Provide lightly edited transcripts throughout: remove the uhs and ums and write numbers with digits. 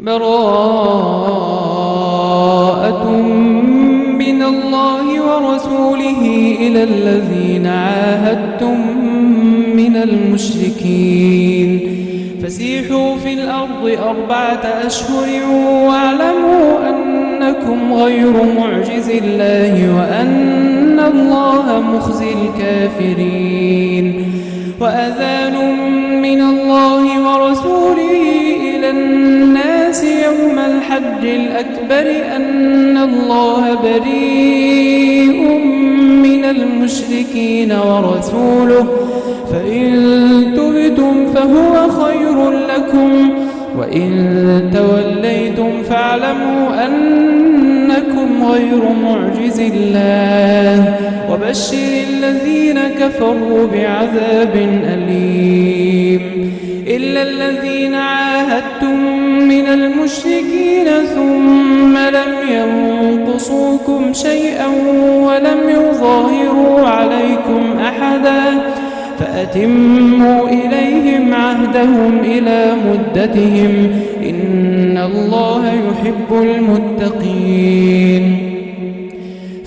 براءة من الله ورسوله إلى الذين عاهدتم من المشركين فسيحوا في الأرض 4 أشهر واعلموا أنكم غير معجز الله وأن الله مخزي الكافرين وأذان من الله ورسوله إلى الناس يوم الحج الأكبر أن الله بريء من المشركين ورسوله فإن تبتم فهو خير لكم وإن توليتم فاعلموا أنكم غير معجز الله وبشر الذين كفروا بعذاب أليم إلا الذين عاهدتم من المشركين ثم لم ينقصوكم شيئا ولم يظاهروا عليكم أحدا فأتموا إليهم عهدهم إلى مدتهم إن الله يحب المتقين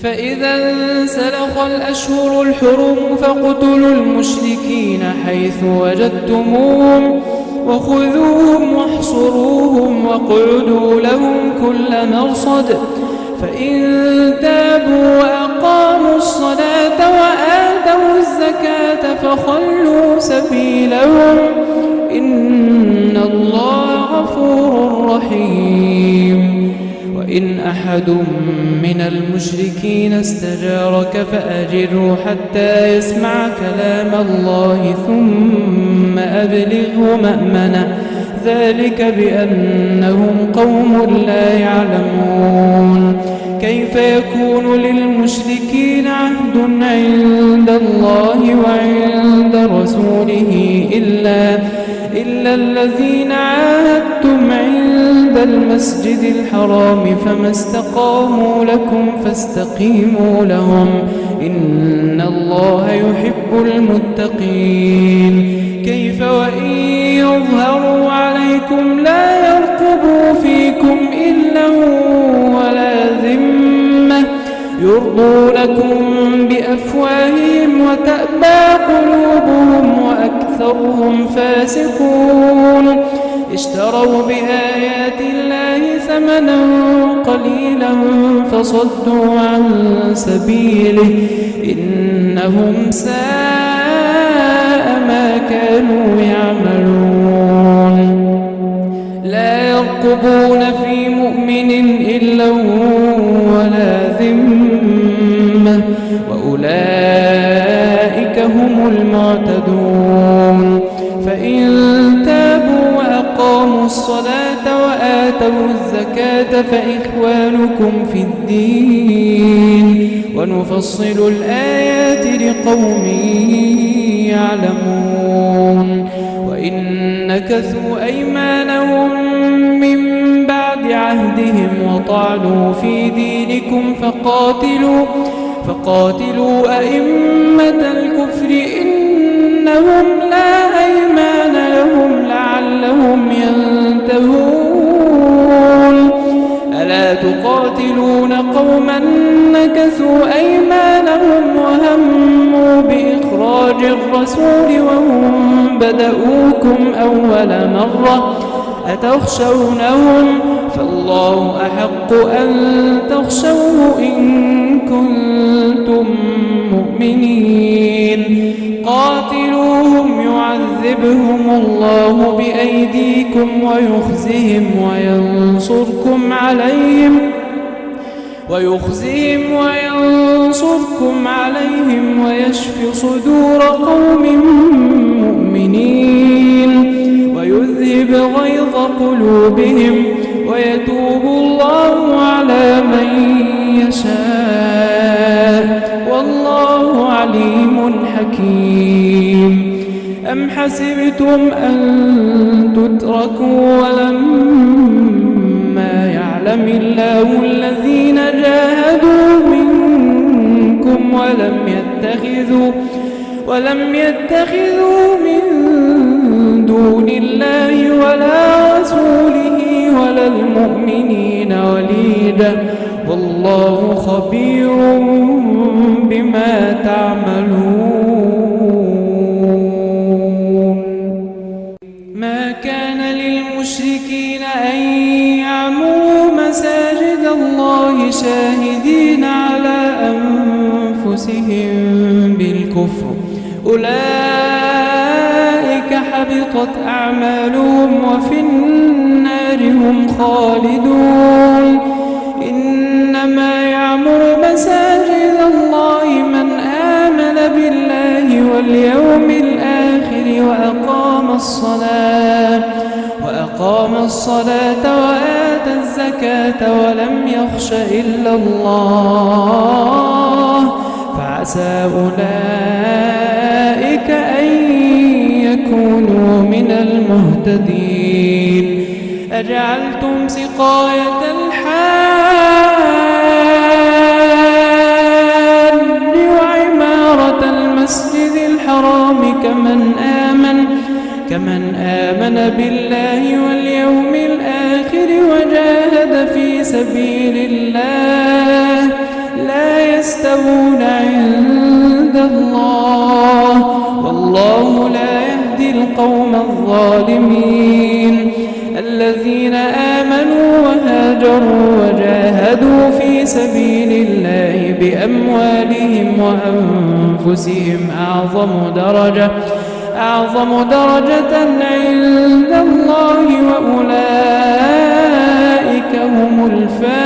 فإذا انسلخ الأشهر الحرم فاقتلوا المشركين حيث وجدتموهم وخذوهم واحصروهم واقعدوا لهم كل مرصد فإن تابوا وأقاموا الصلاة وآتوا الزكاة فخلوا سبيلهم إن الله غفور رحيم وإن أحد من المشركين استجارك فأجره حتى يسمع كلام الله ثم أبلغه مأمنه ذلك بأنهم قوم لا يعلمون كيف يكون للمشركين عهد عند الله وعند رسوله إلا الذين عاهدتم عند المسجد الحرام فما استقاموا لكم فاستقيموا لهم إن الله يحب المتقين كيف وإن يظهروا عليكم لا يرقبوا فيكم إلا ولا ذمة يرضونكم بأفواههم وتأبى قلوبهم وأكثرهم فاسقون اشتروا بآيات الله ثمنا قليلا فصدوا عن سبيله إنهم ساء ما كانوا يعملون لا يرقبون في مؤمن إلا ولا ذمة وأولئك هم المعتدون فإن تابوا وأقاموا الصلاة وآتوا الزكاة فإخوانكم في الدين ونفصل الآيات لقوم يعلمون وإن نكثوا أيمانهم من بعد عهدهم وطعنوا في دينكم فقاتلوا أئمة الكفر إنهم لا أيمان لهم لعلهم ينتهون ألا تقاتلون قوما نكثوا أيمانهم وهموا بإخراج الرسول وهم بدؤوكم أول مرة أتخشونهم فالله أحق أن تخشوه إن كنتم مؤمنين قاتلوهم يعذبهم الله بأيديكم ويخزهم وينصركم عليهم ويشف صدور قوم مؤمنين ويذهب غيظ قلوبهم ويتوب الله على من يشاء والله عليم حكيم أم حسبتم أن تتركوا ولما يعلم الله الذين جاهدوا منكم ولم يتخذوا من دون الله ولا رسوله ولا المؤمنين وليدا والله خبير بما تعملون. ما كان للمشركين أن يعمروا مساجد الله شاهدين على أنفسهم بالكفر أولئك حبطت أعمالهم وفي النار هم خالدون. إنما يعمر مساجد الله من آمن بالله واليوم الآخر وأقام الصلاة وآتى الزكاة ولم يخش إلا الله فعسى أولئك أن يكونوا من المهتدين. أجعلتم سقاية الحاج وعمارة المسجد الحرام كمن آمن بالله واليوم الآخر وجاهد في سبيل الله لا يستوون عند الله والله لا يهدي القوم الظالمين. الذين آمنوا وهاجروا وجاهدوا في سبيل الله بأموالهم وأنفسهم أعظم درجة عند الله وأولئك هم الفائزون.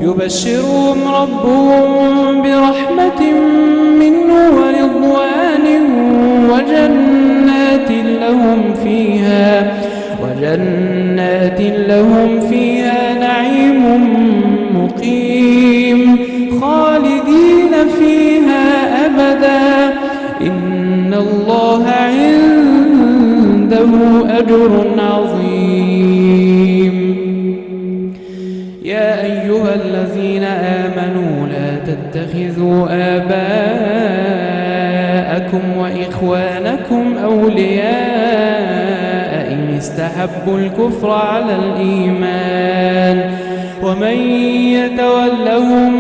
يبشرهم ربهم برحمة منه ورضوان وجنات لهم فيها نعيم مقيم خالدين فيها أبدا إن الله عنده أجر عظيم. يا أيها الذين آمنوا لا تتخذوا آباءكم وإخوانكم أولياء إن استحبوا الكفر على الإيمان ومن يتولهم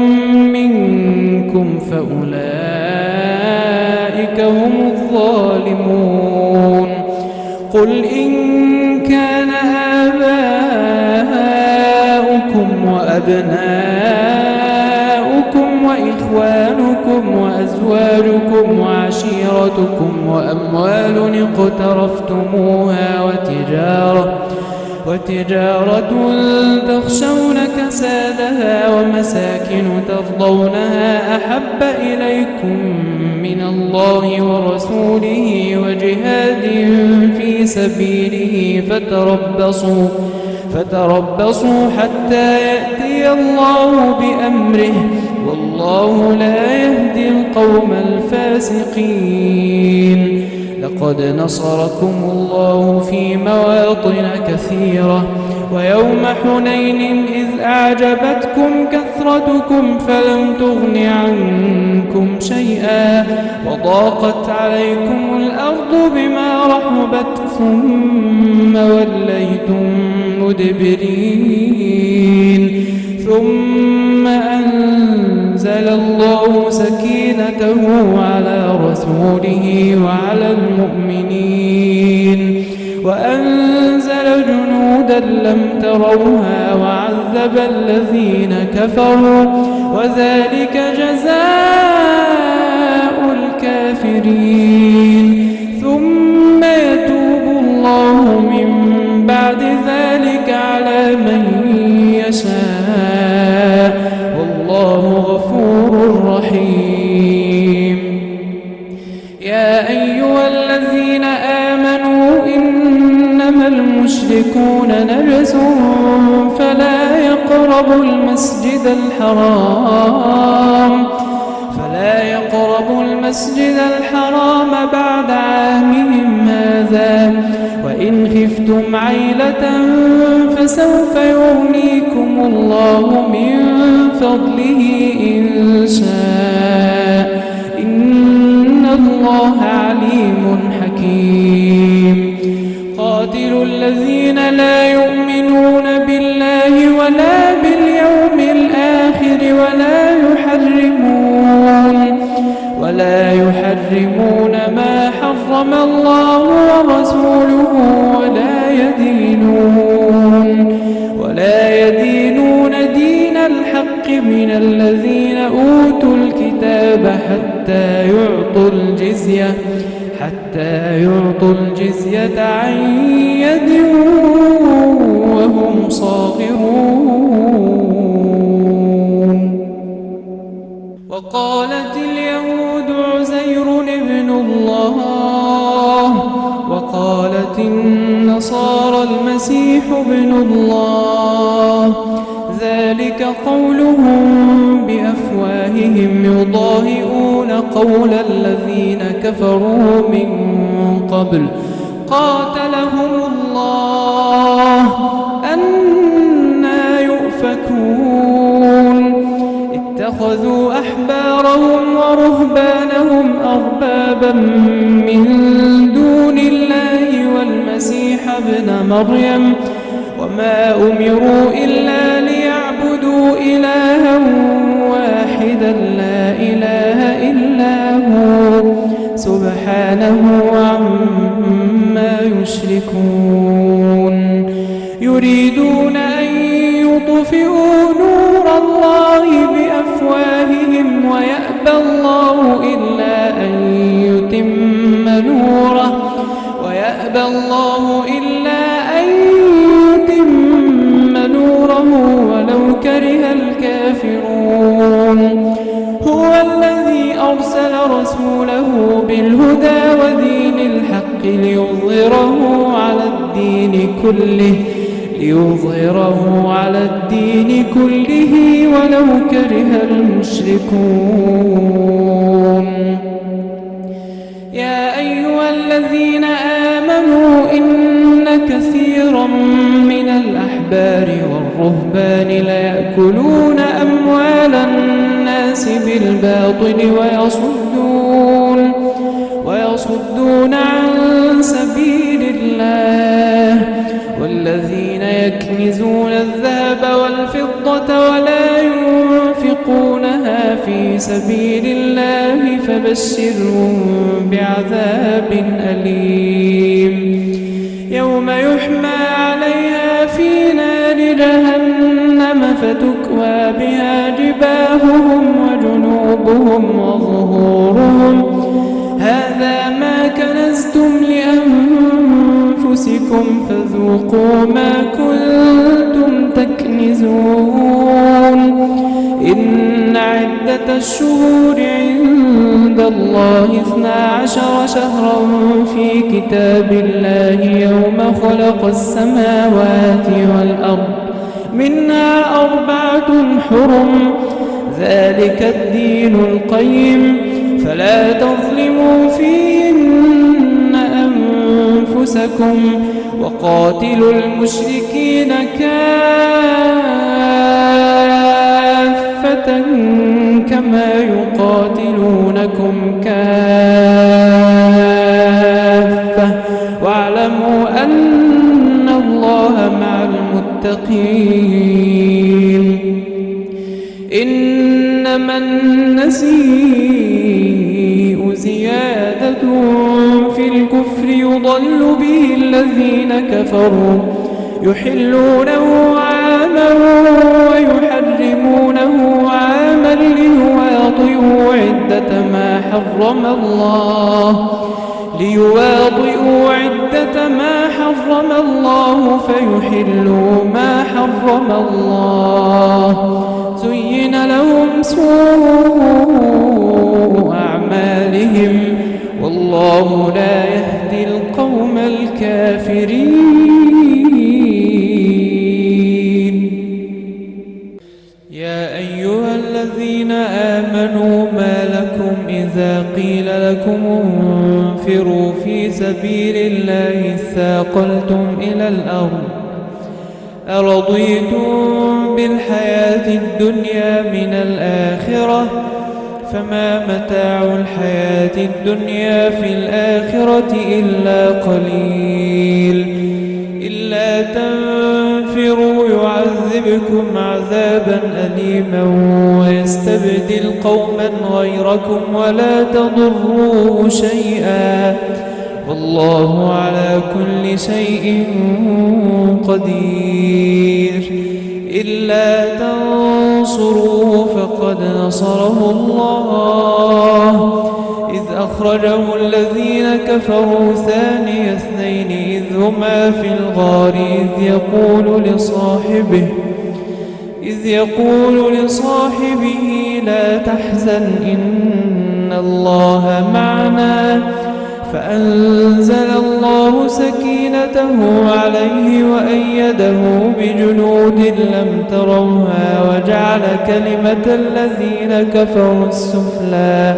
منكم فأولئك هم الظالمون. قل إن كان آباؤكم وأبناؤكم وإخوانكم وأزواجكم وعشيرتكم وأموال اقترفتموها وتجارة تخشون كسادها ومساكن ترضونها أحب إليكم من الله ورسوله وجهاد في سبيله فتربصوا حتى يأتي الله بأمره والله لا يهدي القوم الفاسقين. لقد نصركم الله في مواطن كثيرة ويوم حنين إذ أعجبتكم كثرتكم فلم تغن عنكم شيئا وضاقت عليكم الأرض بما رحبت ثم وليتم مدبرين. ثم أنزل الله سكينته على رسوله وعلى المؤمنين وأنزل جنودا لم تروها وعذب الذين كفروا وذلك جزاء الكافرين. ثم يتوب الله من بعد ذلك على من يشاء والله غفور رحيم. يا أيها الذين آمنوا إنما المشركون نجس فلا يقربوا المسجد الحرام بعد عامهم هذا وإن خفتم عيلة فسوف يغنيكم الله من فضله إن شاء إن الله عليم حكيم. وقاتلوا الذين لا يؤمنون بالله ولا باليوم الآخر ولا يحرمون ما حرم الله ورسوله ولا يدينون دين الحق من الذين أوتوا الكتاب حتى يعطوا الجزية عن يد وهم صاغرون. وقالت اليهود عزير ابن الله وقالت النصارى المسيح ابن الله، ذلك قولهم بأفواههم يضاهئون قول الذين كفروا من قبل قاتلهم الله أنى يؤفكون. اتخذوا أحبارهم ورهبانهم أربابا من دون الله والمسيح ابن مريم وما أمروا إلا ليعبدوا إلها واحدا لا إله إلا هو سبحانه عما يشركون. يريدون أن يطفئوا نور الله بأفواههم ويأبى الله إلا أن يتم نوره ولو كره الكافرون. هو الذي أرسل رسوله بالهدى ودين الحق ليظهره على الدين كله ولو كره المشركون. يا أيها الذين آمنوا إن كثيرا من الأحبار والرهبان ليأكلون أموال الناس بالباطل ويصدون عن سبيل الله. والذين يكنزون الذهب والفضة ولا ينفقونها في سبيل الله فبشرهم بعذاب أليم. يوم يحمى عليها في نار جهنم فتكوى بها جباههم وجنوبهم وظهورهم هذا ما كنزتم لأنفسكم فذوقوا ما كنتم تكنزون. إن عدة الشهور عند الله 12 شهرا في كتاب الله يوم خلق السماوات والأرض منها 4 حرم ذلك الدين القيم فلا تظلموا فيهن أنفسكم وقاتلوا المشركين كافة كما يقاتلونكم كافة واعلموا أن الله مع المتقين. إنما النسيء زيادة في الكفر يضل به الذين كفروا يحلونه عاما ويحرمونه عاما ليواطئوا عدة ما حرم الله فيحلوا ما حرم الله. زين لهم سوء أعمالهم والله لا يهدي القوم الكافرين. يا أيها الذين آمنوا ما لكم إذا قيل لكم انفروا في سبيل الله اثاقلتم إلى الأرض أرضيتم بالحياة الدنيا من الآخرة فما متاع الحياة الدنيا في الآخرة إلا قليل. بكم عذابا أليما ويستبدل قوما غيركم ولا تضروه شيئا والله على كل شيء قدير. إلا تنصروه فقد نصره الله إذ أخرجه الذين كفروا ثاني اثنين إذ هما في الغار إذ يقول لصاحبه لا تحزن إن الله معنا فأنزل الله سكينته عليه وأيده بجنود لم تروها وجعل كلمة الذين كفروا السفلى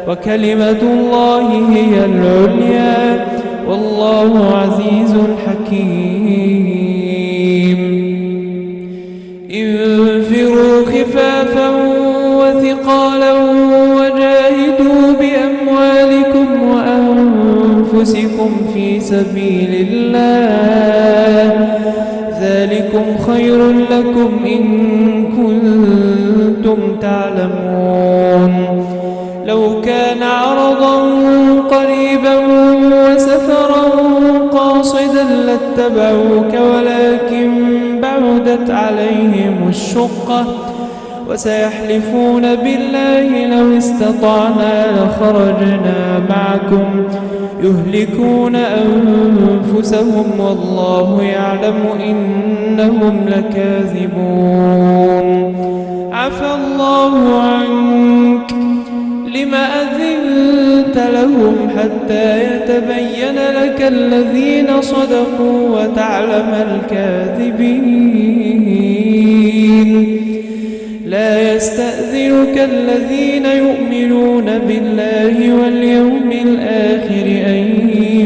وكلمة الله هي العليا والله عزيز حكيم. انفروا خفافا وثقالا وجاهدوا بأموالكم وأنفسكم في سبيل الله ذلكم خير لكم إن كنتم تعلمون. لو كان عرضا قريبا وسفرا قاصدا لاتبعوك ولكن بعدت عليهم الشقة وسيحلفون بالله لو استطعنا لخرجنا معكم يهلكون أنفسهم والله يعلم إنهم لكاذبون. عفى الله عنك لم أذنت لهم حتى يتبين لك الذين صدقوا وتعلم الكاذبين. لا يستأذنك الذين يؤمنون بالله واليوم الآخر أن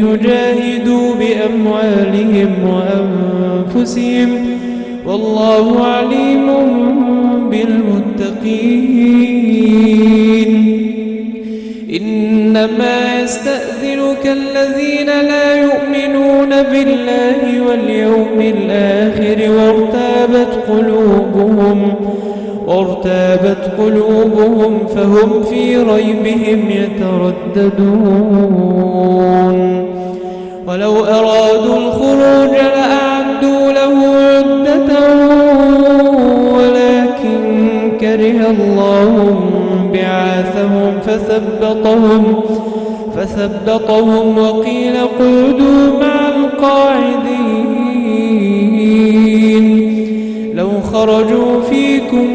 يجاهدوا بأموالهم وأنفسهم والله عليم بالمتقين. إنما يستأذنك الذين لا يؤمنون بالله واليوم الآخر وارتابت قلوبهم فهم في ريبهم يترددون. ولو أرادوا الخروج لأعدوا له عدة ولكن كره الله بعاثهم فثبطهم وقيل اقعدوا مع القاعدين. لو خرجوا فيكم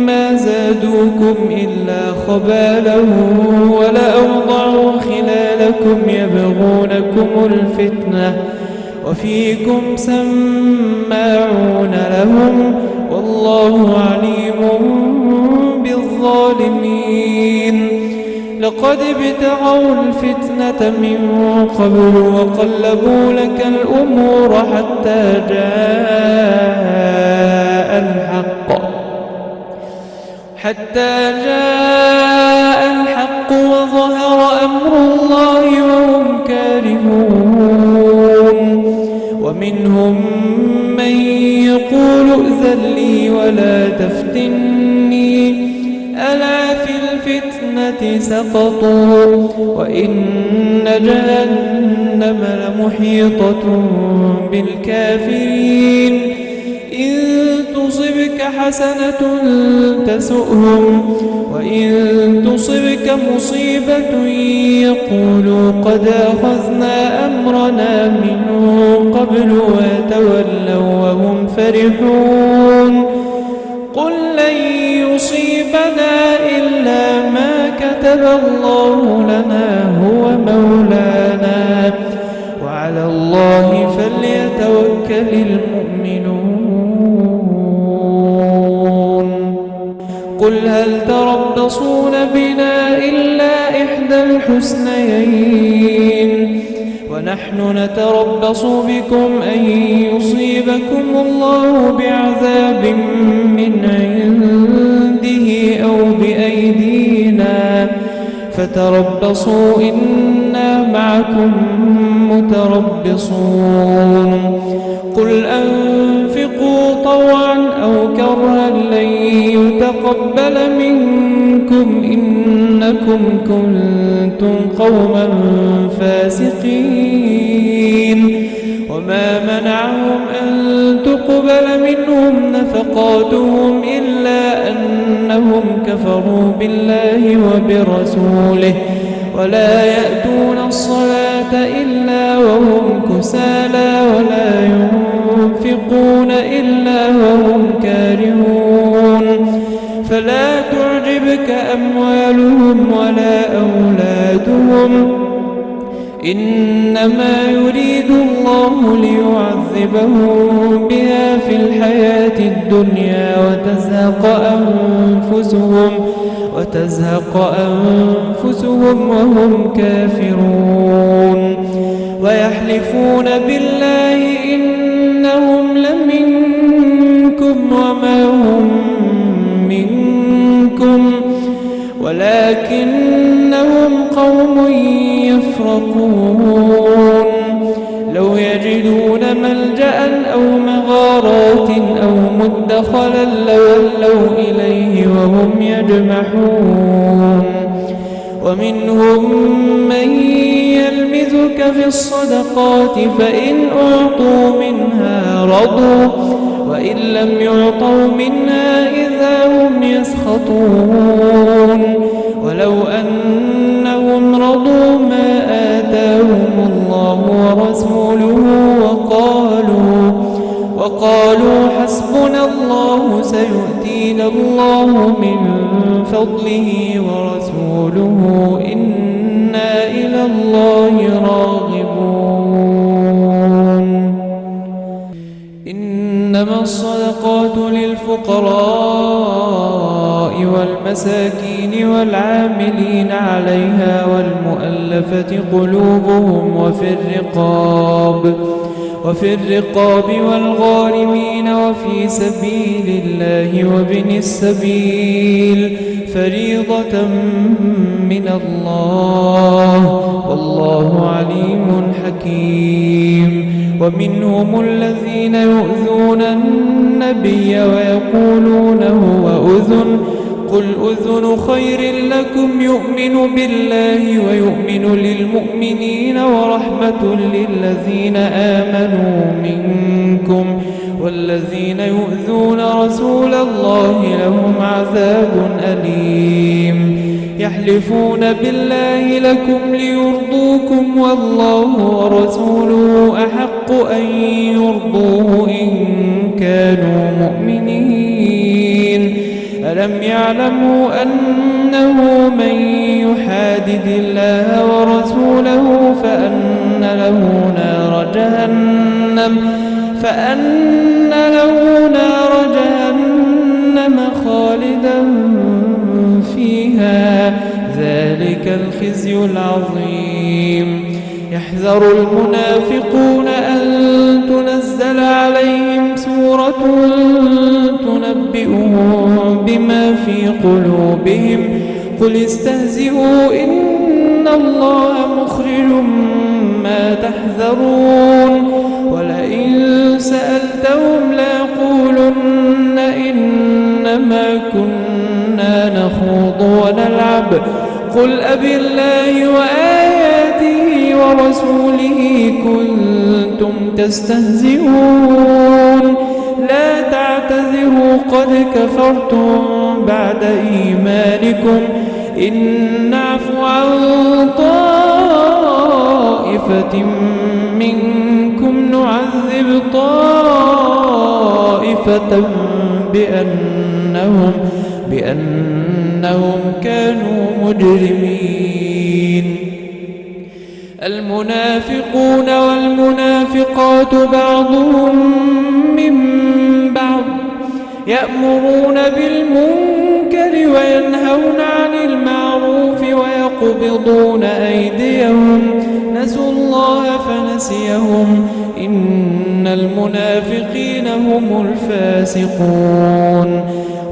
ما زادوكم إلا خبالا ولأوضعوا خلالكم يبغونكم الفتنة وفيكم سماعون لهم والله عليم بالظالمين. لقد ابتغوا الفتنة من قبل وقلبوا لك الأمور حتى جاء الحق وظهر أمر الله وهم كارهون. ومنهم من يقول ائذن لي ولا تفتني ألا في الفتنة سقطوا وإن جهنم لمحيطة بالكافرين. إن تصبك حسنة تسؤهم وإن تصبك مصيبة يقولوا قد أخذنا أمرنا من قبل ويتولوا وهم فرحون. قل لن يصيبنا إلا ما كتب الله لنا هو مولانا وعلى الله فليتوكل المؤمنون. قل هل تربصون بنا إلا إحدى الحسنيين ونحن نتربص بكم أن يصيبكم الله بعذاب من عنده أو بأيدينا فتربصوا إنا معكم متربصون. قل أنفقوا طوعا أو يتقبل منكم إنكم كنتم قوما فاسقين وما منعهم أن تقبل منهم نفقاتهم إلا أنهم كفروا بالله وبرسوله ولا يأتون الصلاة إلا وهم كسالى ولا ينفقون إلا وهم كارهون فلا تعجبك أموالهم ولا أولادهم إنما يريد الله ليعذبهم بها في الحياة الدنيا وتزهق أنفسهم وهم كافرون ويحلفون بالله إنهم لمنكم وما هم منكم ولكنهم قوم يفرقون لو يجدون ملجأ أو مغارات أو مدخلا لولوا إليه وهم يجمحون ومنهم من يلمزك في الصدقات فإن أعطوا منها رضوا وإن لم يعطوا منها إذا هم يسخطون ولو أنهم رضوا ما آتاهم الله ورسوله وقالوا حسبنا الله سيؤتينا الله من فضله ورسوله إنا إلى الله راغبون إنما الصدقات للفقراء والمساكين والعاملين عليها والمؤلفة قلوبهم وفي الرقاب والغارمين وفي سبيل الله وابن السبيل فريضة من الله والله عليم حكيم ومنهم الذين يؤذون النبي ويقولون هو أذن قل أذن خير لكم يؤمن بالله ويؤمن للمؤمنين ورحمة للذين آمنوا منكم والذين يؤذون رسول الله لهم عذاب أليم يحلفون بالله لكم ليرضوكم والله ورسوله أحق أن يرضوه إن كانوا مؤمنين ألم يعلموا أنه من يحادد الله ورسوله فأن له نار جهنم خالدا فيها ذلك الخزي العظيم يحذر المنافقون أن تنزل عليهم سورة تنبئهم بما في قلوبهم قل استهزئوا إن الله مخرج ما تحذرون ولئن سألتهم ليقولن إنما كنا نخوض ونلعب قل أبالله وآياته ورسوله كنتم تستهزئون لا تعتذروا قد كفرتم بعد إيمانكم إن نعفو عن طائفة منكم نعذب طائفة بأنهم كانوا مجرمين المنافقون والمنافقات بعضهم من بعض يأمرون بالمنكر وينهون عن المعروف ويقبضون أيديهم نسوا الله فنسيهم إن المنافقين هم الفاسقون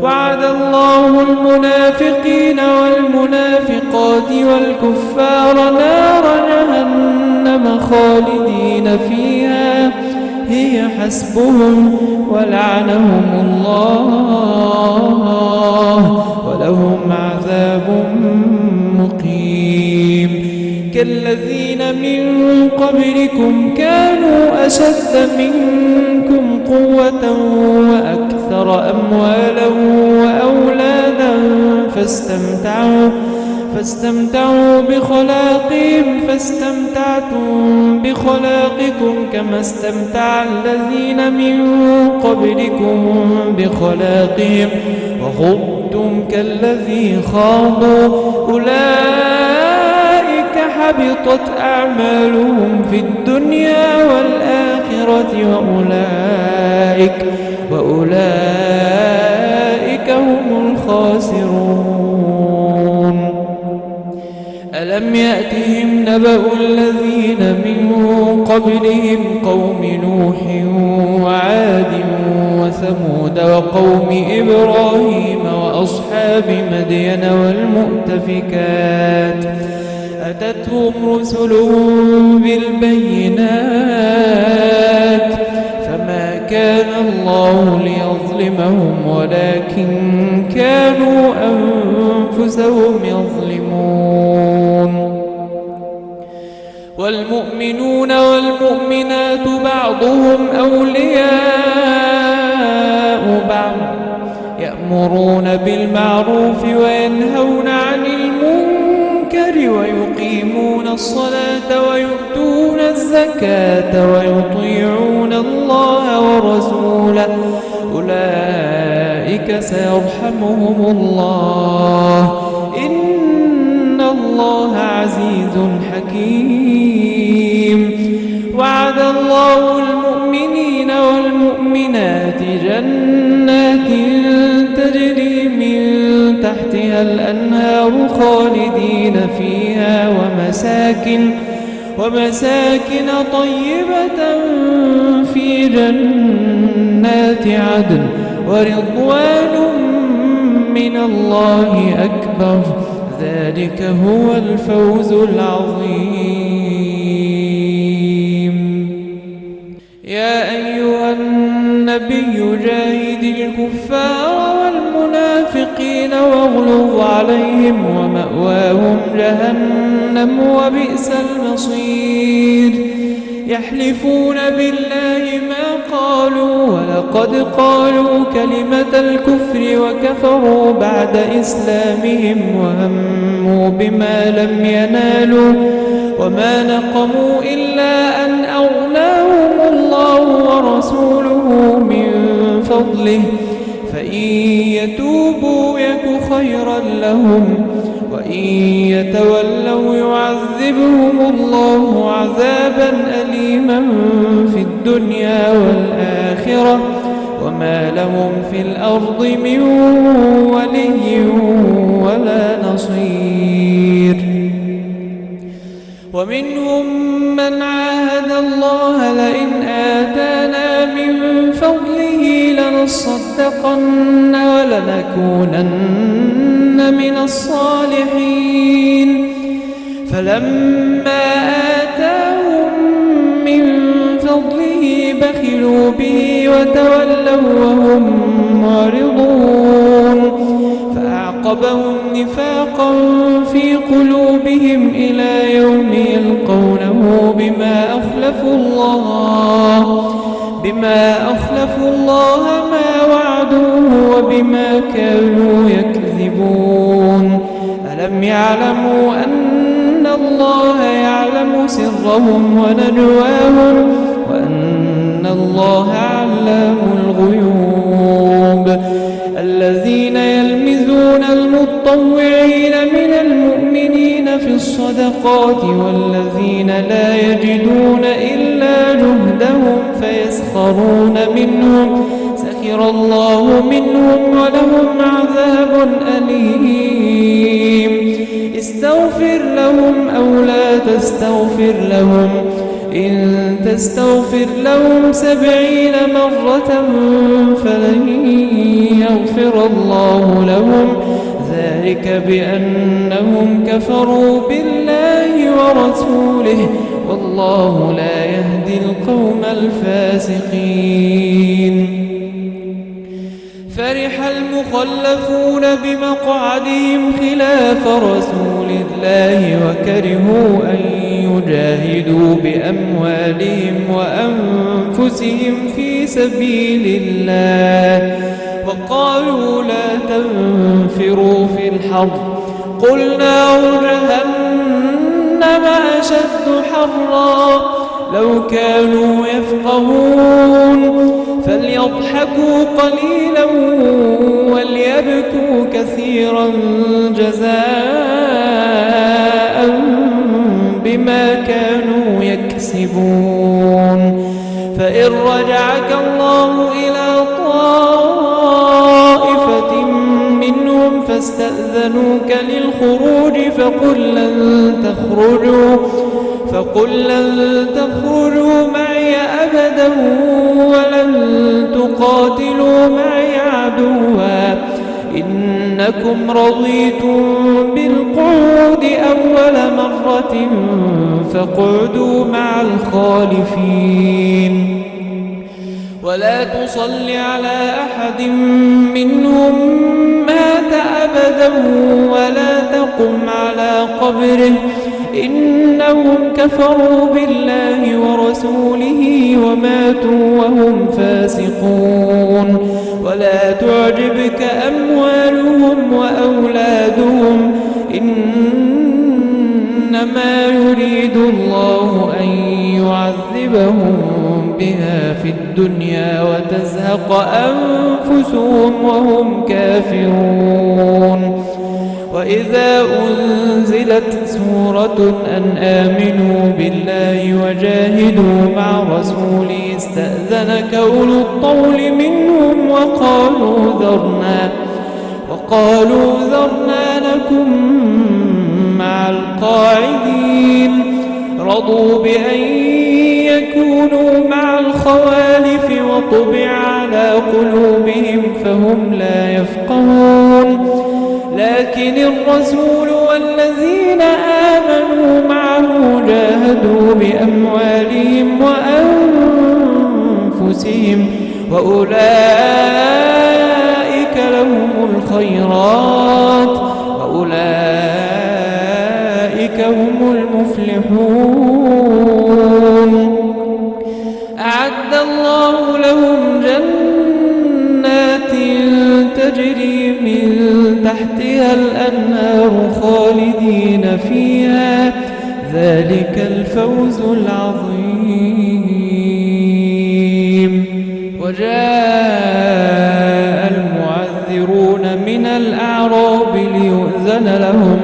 وعد الله المنافقين والمنافقات والكفار نار جهنم خالدين فيها هي حسبهم ولعنهم الله ولهم عذاب مقيم. كالذين من قبلكم كانوا أشد منكم قوة وأكثر أموالا وأولادا فاستمتعوا بخلاقهم فاستمتعتم بخلاقكم كما استمتع الذين من قبلكم بخلاقهم وخضتم كالذي خاضوا أولئك حبطت أعمالهم في الدنيا والآخرة وأولئك هم الخاسرون. ألم يأتهم نبأ الذين من قبلهم قوم نوح وعاد وثمود وقوم إبراهيم وأصحاب مدين والمؤتفكات أتتهم رسلهم بالبينات فما كان الله ليظلمهم ولكن كانوا أنفسهم يظلمون. والمؤمنون والمؤمنات بعضهم أولياء بعض يأمرون بالمعروف وينهون عن المنكر ويقيمون الصلاة ويؤتون الزكاة ويطيعون الله ورسوله أولئك سيرحمهم الله إن الله عزيز حكيم. وعد الله المؤمنين والمؤمنات جنات تجري من تحتها الأنهار خالدين فيها ومساكن طيبة في جنات عدن ورضوان من الله أكبر ذلك هو الفوز العظيم. يا أيها النبي جاهد الكفار والمنافقين واغلظ عليهم ومأواهم جهنم وبئس المصير. يحلفون بالله ما قالوا ولقد قالوا كلمة الكفر وكفروا بعد إسلامهم وهموا بما لم ينالوا وما نقموا إلا أن أغناهم الله ورسوله من فضله فإن يتوبوا يك خيرا لهم وإن يتولوا يعذبهم الله عذابا أليما في الدنيا والآخرة وما لهم في الأرض من ولي ولا نصير. ومنهم من عاهد الله لئن آتانا من فضله لنصدقن ولنكونن من الصالحين فلما آتاهم من فضله بخلوا به وتولوا وهم معرضون فأعقبهم نفاقا في قلوبهم إلى يوم يلقونه بما أخلفوا الله ما وعدوه وبما كانوا يكذبون. ألم يعلموا أن الله يعلم سرهم ونجواهم وأن الله علام الغيوب. الذين يلمزون المطوعين من المؤمنين في الصدقات والذين لا يجدون إلا جهدهم فيسخرون منهم سخر الله منهم ولهم عذاب أليم. استغفر لهم أو لا تستغفر لهم إن تستغفر لهم 70 مرة فلن يغفر الله لهم ذلك ذلك بأنهم كفروا بالله ورسوله والله لا يهدي القوم الفاسقين. فرح المخلفون بمقعدهم خلاف رسول الله وكرهوا أن يجاهدوا بأموالهم وأنفسهم في سبيل الله وقالوا لا تنفروا في الحر قل نار جهنم أشد حرا لو كانوا يفقهون فليضحكوا قليلا وليبكوا كثيرا جزاء بما كانوا يكسبون. فإن رجعك الله إلى طائفة منهم فاستأذنوك للخروج فقل لن تخرجوا معي أبدا ولن تقاتلوا معي عدوا إنكم رضيتم بالقعود أول مرة فاقعدوا مع الخالفين ولا تصل على أحد منهم مات أبدا ولا تقم على قبره إنهم كفروا بالله ورسوله وماتوا وهم فاسقون. ولا تعجبك أموالهم وأولادهم إنما يريد الله أن يعذبهم بها في الدنيا وتزهق أنفسهم وهم كافرون. وإذا أنزلت سورة أن آمنوا بالله وجاهدوا مع رسوله استأذنك أولو الطول منهم وقالوا ذرنا لكم مع القاعدين رضوا بأن يكونوا مع الخوالف وطبع على قلوبهم فهم لا يفقهون. لكن الرسول والذين آمنوا معه جاهدوا بأموالهم وأنفسهم وأولئك لهم الخيرات وأولئك هم المفلحون. أعد الله لهم جنات تجري من تحتها الأنهار خالدين فيها ذلك الفوز العظيم. وجاء المعذرون من الأعراب ليؤذن لهم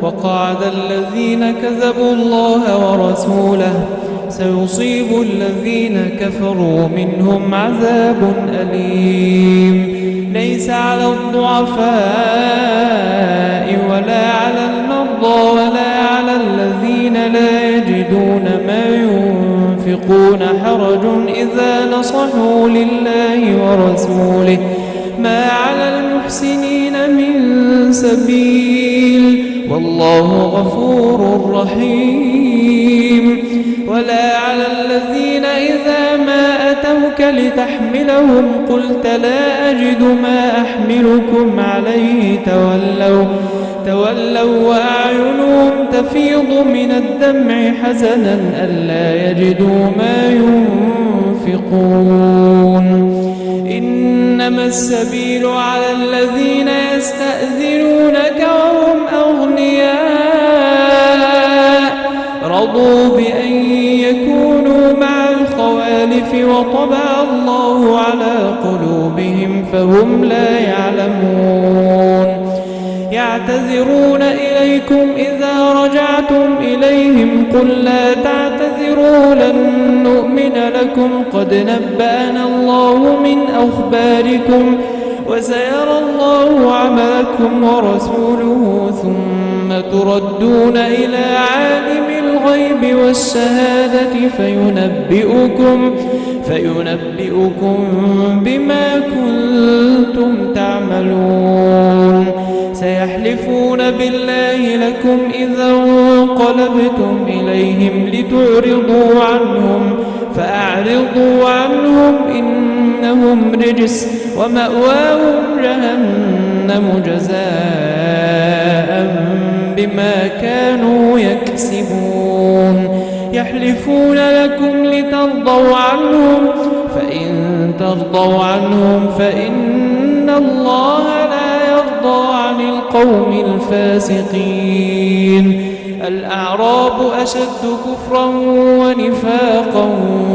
وقعد الذين كذبوا الله ورسوله سيصيب الذين كفروا منهم عذاب أليم. ليس على الضعفاء ولا على المرضى ولا على الذين لا يجدون ما ينفقون حرج إذا نصحوا لله ورسوله ما على المحسنين من سبيل والله غفور رحيم. ولا على الذين إذا ما أتوك لتحملهم قلت لا أجد ما أحملكم عليه تولوا وأعينهم تفيض من الدمع حزنا ألا يجدوا ما ينفقون. إنما السبيل على الذين يستأذنونك وهم أغنياء رضوا بأن يكونوا مع الخوالف وطبع الله على قلوبهم فهم لا يعلمون. يعتذرون إليكم إذا رجعتم إليهم قل لا تعتذروا لن نؤمن لكم قد نبأنا الله من أخباركم وسيرى الله عملكم ورسوله ثم تردون إلى عالم الغيب والشهادة فينبئكم بما كنتم تعملون. سيحلفون يحلفون بالله لكم إذا انقلبتم إليهم لتعرضوا عنهم فأعرضوا عنهم إنهم رجس ومأواهم جهنم جزاء بما كانوا يكسبون يحلفون لكم لترضوا عنهم فإن ترضوا عنهم فإن الله لا يرضى عن القوم الفاسقين الأعراب أشد كفرا ونفاقا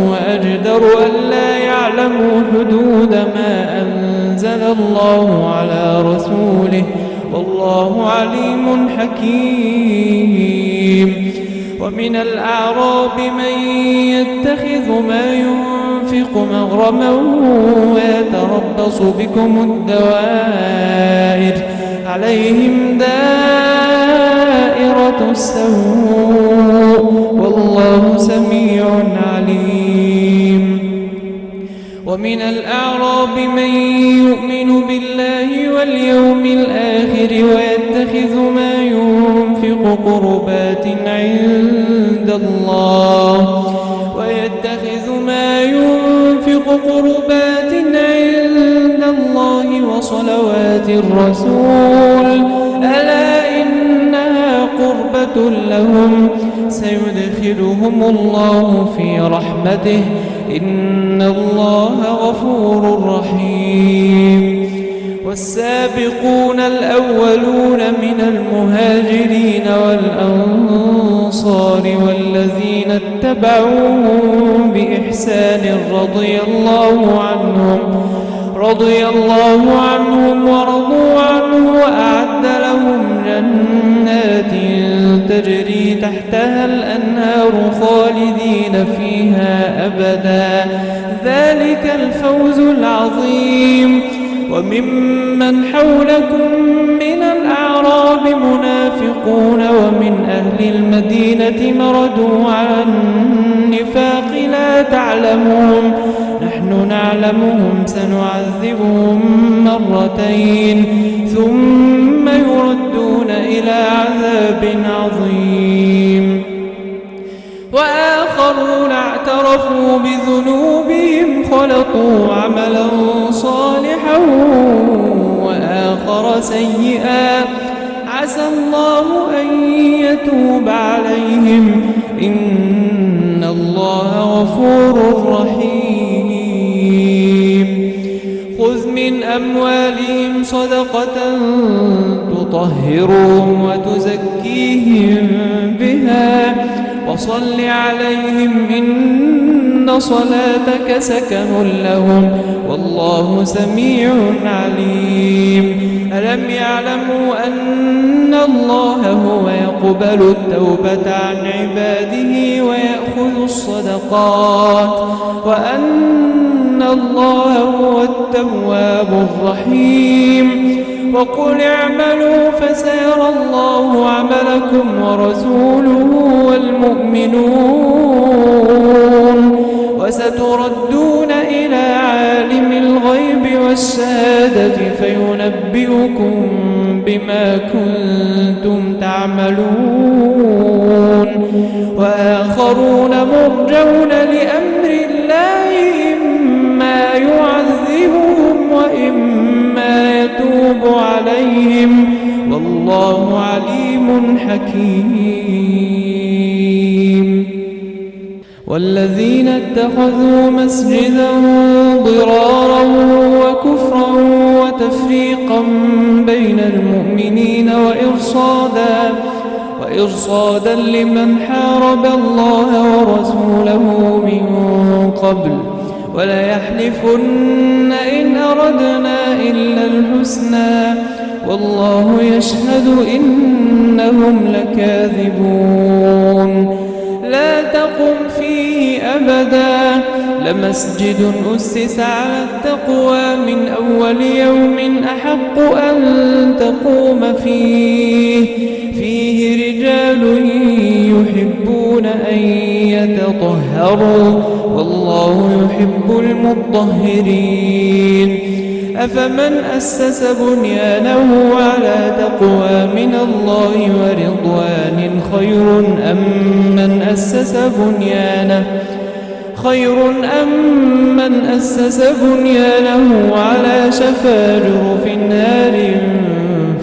وأجدر ألا يعلموا حدود ما أنزل الله على رسوله والله عليم حكيم ومن الأعراب من يتخذ ما ينفق مغرما ويتربص بكم الدوائر عليهم دائرة السوء والله سميع عليم ومن الأعراب من يؤمن بالله واليوم الآخر ويتخذ ما ينفق قربات عند الله وصلوات الرسول ألا إنها قربة لهم سيدخلهم الله في رحمته إن الله غفور رحيم والسابقون الأولون من المهاجرين والأنصار والذين اتبعوهم بإحسان رضي الله عنهم ورضوا عنه وأعد لهم جنات تجري تحتها الأنهار خالدين فيها أبدا ذلك الفوز العظيم وممن حولكم من الأعراب منافقون ومن أهل المدينة مردوا على النفاق لا تعلمهم نحن نعلمهم سنعذبهم مرتين ثم يردون إلى عذاب عظيم وآخرون اعترفوا بذنوبهم خلطوا عملا صالحا وآخر سيئا عسى الله أن يتوب عليهم إن الله غفور رحيم خذ من أموالهم صدقة تطهرهم وتزكيهم بها وصل عليهم إن صلاتك سكن لهم والله سميع عليم ألم يعلموا أن الله هو يقبل التوبة عن عباده ويأخذ الصدقات وأن الله هو التواب الرحيم وقل اعملوا فسيرى الله عملكم ورسوله والمؤمنون وستردون إلى عالم الغيب والشهادة فينبئكم بما كنتم تعملون وآخرون مرجون لأمر الله إما يعذبهم وإما يتوب عليهم والله عليم حكيم والذين اتخذوا مسجدا ضرارا وكفرا وتفريقا بين المؤمنين وإرصادا لمن حارب الله ورسوله من قبل وليحلفن إن أردنا إلا الحسنى والله يشهد إنهم لكاذبون لا تقم فيه أبدا لمسجد أسس على التقوى من أول يوم أحق أن تقوم فيه رجال يحبون أن يتطهروا والله يحب المطهرين أفمن أسس بنيانه على تقوى من الله ورضوان خير أم من أسس بنيانه على شفا جرف نار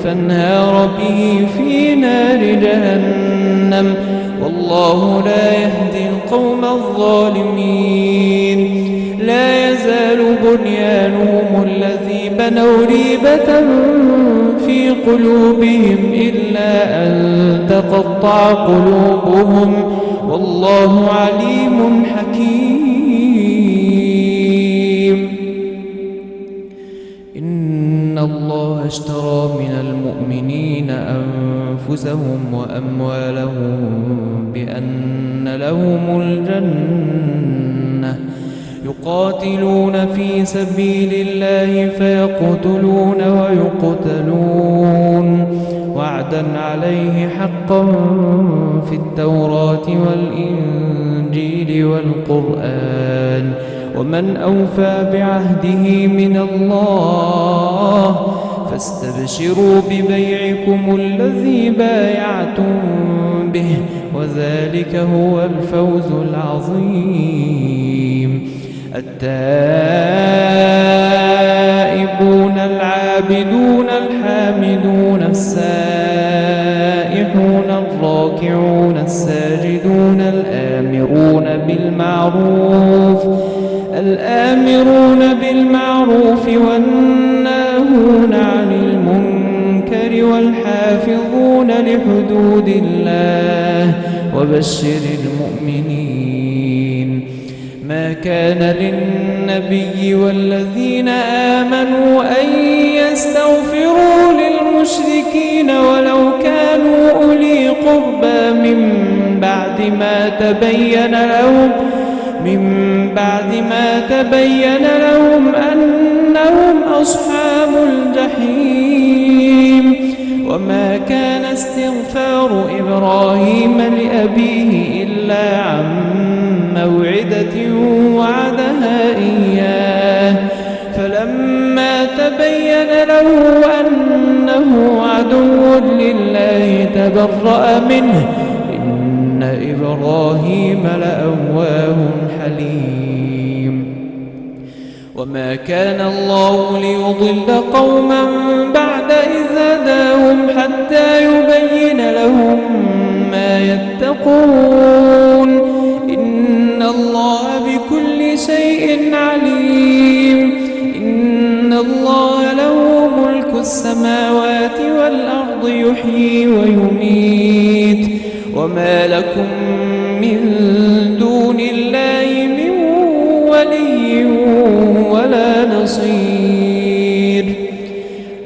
فانهار به في نار جهنم والله لا يهدي القوم الظالمين لا يزال بنيانهم الذي بنوا ريبة في قلوبهم إلا أن تقطع قلوبهم والله عليم حكيم إن الله اشترى من المؤمنين أنفسهم وأموالهم بأن لهم الجنة يقاتلون في سبيل الله فيقتلون ويقتلون وعدا عليه حقا في التوراة والإنجيل والقرآن ومن أوفى بعهده من الله فاستبشروا ببيعكم الذي بايعتم به وذلك هو الفوز العظيم التائبون العابدون الحامدون السائحون الراكعون الساجدون الآمرون بالمعروف والناهون عن المنكر والحافظون لحدود الله وبشر المؤمنين ما كان للنبي والذين آمنوا أن يستغفروا للمشركين ولو كانوا أولي قربى من بعد ما تبين لهم أنهم أصحاب الجحيم وما كان استغفار إبراهيم لأبيه إلا عن موعدة وعدها إياه فلما تبين له أنه عدو لله تبرأ منه إن إبراهيم لأواه حليم وما كان الله ليضل قوما بعد إذ هداهم حتى يبين لهم ما يتقون إن الله بكل شيء عليم إن الله له ملك السماوات والأرض يحيي ويميت وما لكم من دون الله من ولي ولا نصير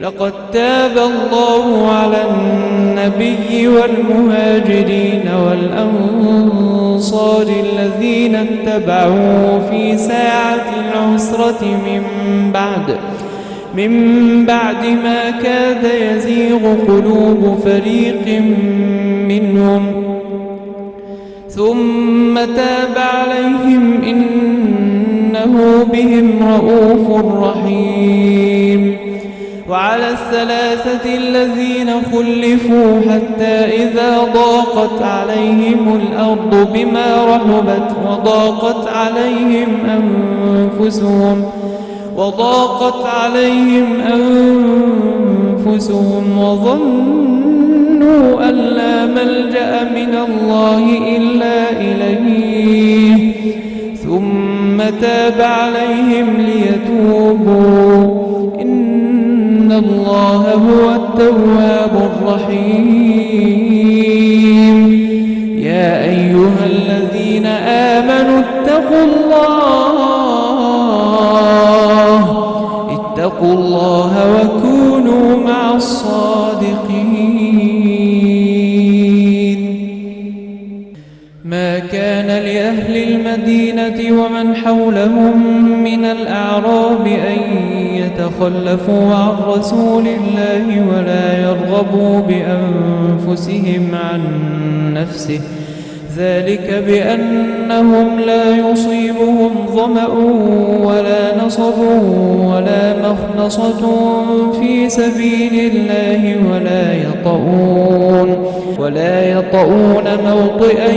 لقد تاب الله على النبي والمهاجرين والأنصار الذين اتبعوه في ساعة العسرة من بعد ما كاد يزيغ قلوب فريق منهم ثم تاب عليهم إنه بهم رؤوف رحيم وعلى الثلاثة الذين خلفوا حتى إذا ضاقت عليهم الأرض بما رحبت وضاقت عليهم أنفسهم وظنوا أن لا ملجأ من الله إلا إليه ثم تاب عليهم ليتوبوا إن الله هو التواب الرحيم يا أيها الذين آمنوا اتقوا الله وكونوا مع الصادقين ما كان لأهل المدينة ومن حولهم من الأعراب أن يتخلفوا عن رسول الله ولا يرغبوا بأنفسهم عن نفسه ذلك بأنهم لا يصيبهم ظمأ ولا نصب نصب ولا مخنصة في سبيل الله ولا يطؤون موطئا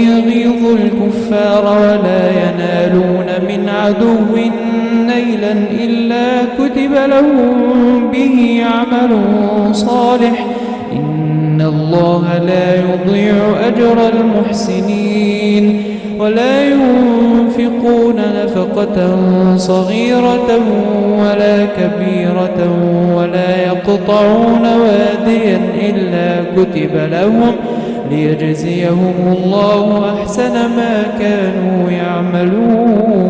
يغيظ الكفار ولا ينالون من عدو نيلا إلا كتب لهم به عمل صالح إن الله لا يضيع أجر المحسنين ولا ينفقون نفقة صغيرة ولا كبيرة ولا يقطعون واديا إلا كتب لهم ليجزيهم الله أحسن ما كانوا يعملون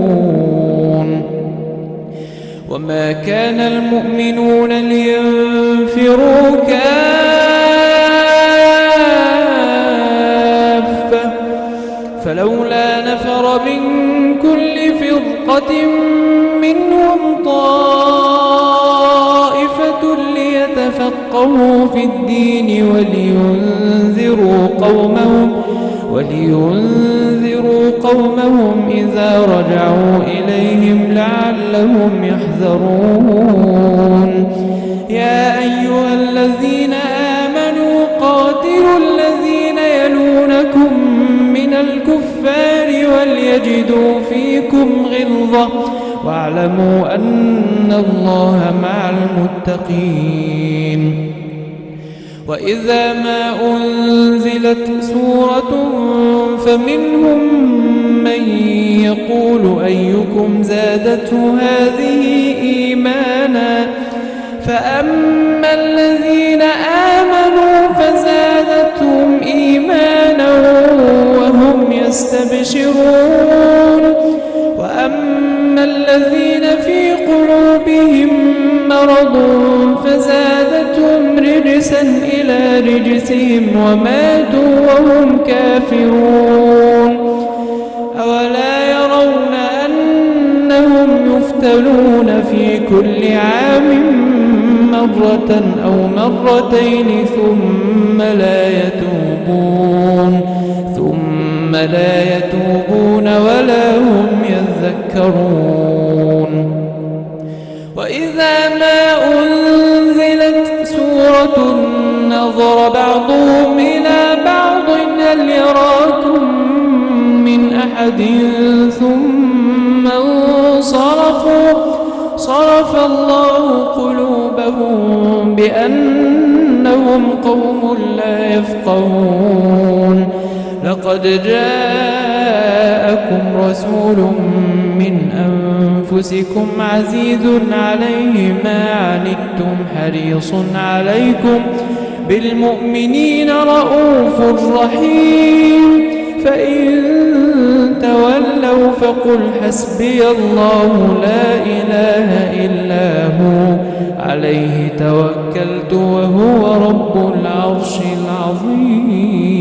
وما كان المؤمنون لينفروا كافة فلولا نفر من كل فرقة منهم طائفة ليتفقهوا في الدين ولينذروا قومهم إذا رجعوا إليهم لعلهم يحذرون يا أيها الذين آمنوا قاتلوا الذين يلونكم من الكفار وليجدوا فيكم غلظة واعلموا أن الله مع المتقين وإذا ما أنزلت سورة فمنهم من يقول أيكم زادته هذه إيمانا فأما الذين آمنوا فزادتهم إيمانا وهم يستبشرون وأما الذين في قلوبهم مرض فزادتهم رجسا إلى رجسهم وماتوا وهم كافرون أولا يرون أنهم يفتنون في كل عام مرة أو مرتين ثم لا يتوبون ولا هم يذكرون وإذا ما أنزلت سورة نظر بعضهم إلى بعض هل يراكم من أحد ثم انصرفوا صرف الله قلوبهم بأنهم قوم لا يفقهون لقد جاءكم رسول من أنفسكم عزيز عليه ما عنتم حريص عليكم بالمؤمنين رؤوف رحيم فإن تولوا فقل حسبي الله لا إله إلا هو عليه توكلت وهو رب العرش العظيم